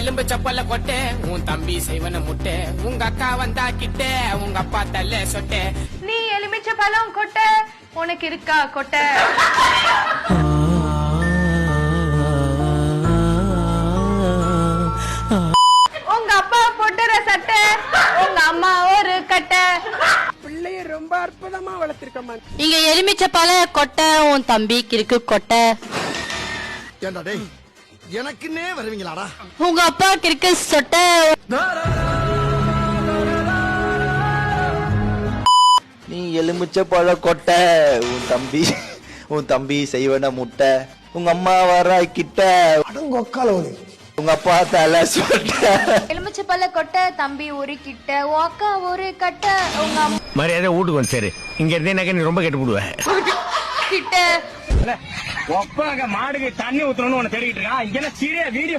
எலும்பு சப்பல்ல கொட்டை உன் தம்பி செய்வன முட்டை உங்க அக்கா வந்தா கிட்டே உங்க அப்பா தல்ல சொட்டை நீ எலுமிச்ச பழம் கொட்டை உனக்கு இருக்கா கொட்டை உங்க அப்பா போட்டுற சட்டை உங்க அம்மா ஒரு கட்டை பிள்ளைய ரொம்ப அற்புதமா வளர்த்திருக்கமா இங்க எலுமிச்ச பழ கொட்டை உன் தம்பிக்கு இருக்கு கொட்டை ஏண்டா டேய் எனக்குன்னே வருவீங்களாடா உங்க அப்பாக்கு இருக்கு சொட்டை நீ எலுமிச்ச பழ கொட்டை உன் தம்பி செய்வன முட்டை உங்க அம்மா வர கிட்ட உங்க அப்பா தலை சொட்டை எலுமிச்ச பழ கொட்டை தம்பி ஒரு கிட்ட அக்கா ஒரு கட்டை உங்க அம்மா மரியாதை வீட்டுக்கு வந்து சரி இங்க இருந்தே நீ ரொம்ப கெட்டு போடுவேன் கிட்ட ஒப்பாங்க மாடுக்கு தண்ணி ஊத்தணும்னு உன்னை தேடிட்டு இருக்கான் இங்க சீரியா வீடியோ